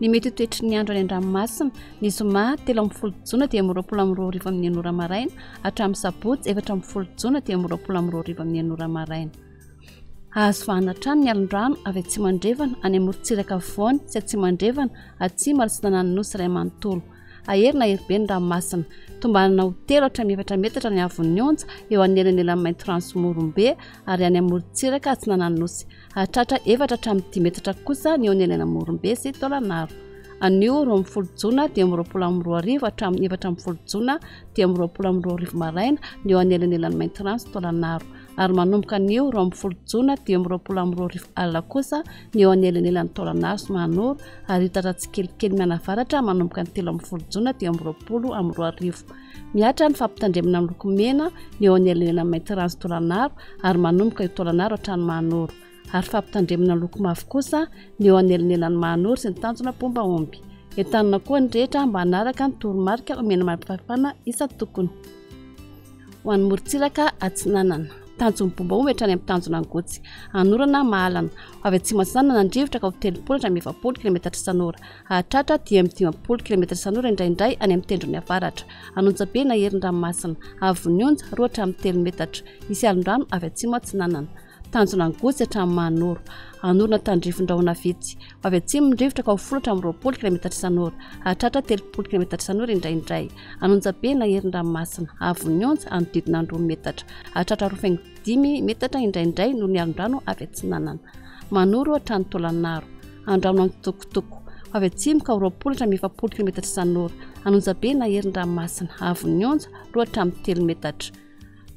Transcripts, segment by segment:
Ny mety toetry ny andro any an-dranomasina ny zoma 30 jona dia 22 amin'ny ora maraina hatramin'ny sabotsy 4 jona dia 22 amin'ny ora maraina. Azo vahana trano ny alondrano avy atsy mandrevana any amorontsiraka voany sy atsy mandrevana atsy maritsinanany nosy iray manontolo. Aherina heribe ny ranomasina tombanana ho 3 metatra ny avon'ny onja eo anelan'elan'ny mainty rano sy morombe ary any amorontsiraka atsinanany nosy. Hatratra 4 hatramin'ny 10 metatra kosa ny eo anelan'ny morombe sy tolanaro. Anio 20 jona dia 22 hatramin'ny 40 jona dia 22 maraina ny eo anelan'elan'ny mainty rano sy tolanaro. Ary manomboka anio 20 jona dia 22 alina kosa ny eo anelan'elan'ny tolanaro sy manoro ary hitatra tsikelikely mianavaratra manomboka ny 13 jona dia 20 miatra ny fampitandremana amin'ny loko mena ny eo anelan'elan'ny mainty rano sy tolanaro ary manomboka io tolanaro hatrany manoro ary fampitandremana loko mavo kosa ny eo anelan'elan'ny manoro sy ny tanjona pomba omby. Entanina koa ny rehetra mba hanaraka ny toromarika omena mampifafana isa tokony. Ho an'ny morontsiraka atsinanana tanjony pomba omby hatrany amin'ny tanjona angotsy anorana mahalana avy atsy masinana nandrivotra ka ho 30 km isan'ora hatratra dia 10 km isan'ora indraindray any amin'ny tendrony avaratra. Anonjabe na herin-dranomasina avon'ny onja 2 hatramin'ny 3 metatra isy alondrano avy atsy matsinanana. Tanjona angotsy hatramin'ny manoro anorana tandrivon-drahona vitsy avy atsy mindrivotra ka ho 10 hatramin'ny 20 km isan'ora hatratra 30 km isan'ora indraindray. Anonjabe na herin-dranomasina avon'ny onja anodidina 2 metatra hatratra 5 metatra indraindray noho ny alondrano avy atsinanana. Manoro hatrany tolanaro andrano amin'ny tokotoko avy atsy ka ho 20 hatramin'ny 20 km isan'ora. Anonjabe na herin-dranomasina avon'ny onja 2 hatramin'ny 3 metatra.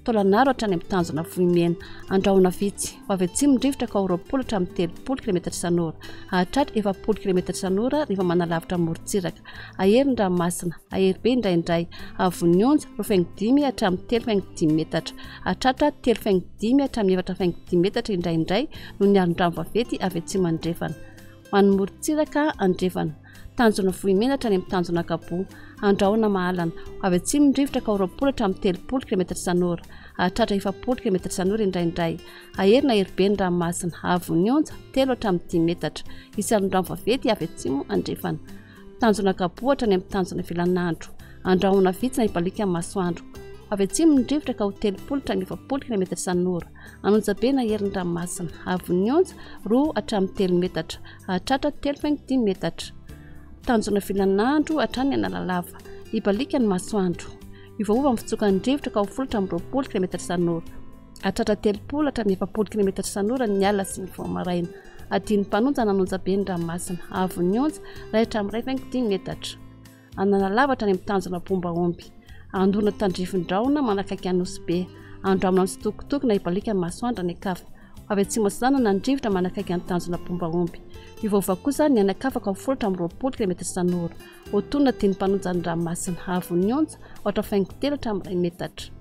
Tolanaro hatrany amin'ny tanjona vohimena andrahona vitsy avy atsy mindrivotra ka ho 20 hatramin'ny 30 km isan'ora hatratra 40 km isan'ora rehefa manalavitra morontsiraka. Aherin-dranomasina aheribe indraindray avon'ny onja 5 hatramin'ny 3 metatra hatratra 3 hatramin'ny 4 metatra indraindray noho ny alondrano vaventy avy atsy mandrevana. Ho an'ny morontsiraka andrevana tanjona vohimena hatrany amin'ny tanjona kabo andrahona mahalana avy atsy mindrivotra ka ho 20 hatramin'ny 30 km isan'ora hatratra 40 km isan'ora indraindray. Aherina heribe ny ranomasina avon'ny onja 3 hatramin'ny 10 metatra isy alondrano vaventy avy atsy andrevana. Tanjona kabo hatrany amin'ny tanjona filanandro andrahona vitsy na hibalika amin'ny masoandro avy atsy mindrivotra ka ho 30 hatramin'ny 40 km isan'ora. Anonjabe na herin-dranomasina avon'ny onja 2 hatramin'ny 3 metatra hatratra 3 metatra. Tanjona filanandro hatrany analalava hibalika ny masoandro ivaova amin'ny fitsokan'ny rivotra ka ho 10 hatramin'ny 20 km isan'ora hatratra 30 hatramin'ny 40 km isan'ora ny alina sy ny voamaraina. Adiny mpanonja nanonjabe ny ranomasina avon'ny onja 1 hatramin'ny 5 metatra analalava hatrany amin'ny tanjona pomba omby andorona tandrivon-drahona manakaiky anosy be andramina amin'ny sitokotoko na hibalika ny masoandro ny akafa avy atsy masana nandrivotra manakaiky ny tanjona pomba omby. Ivaova kosa ny anakafa ka ho 10 hatramin'ny 20 km isan'ora otonona diny mpanonja ny ranomasina avon'ny onja 3 hatramin'ny 2 metatra.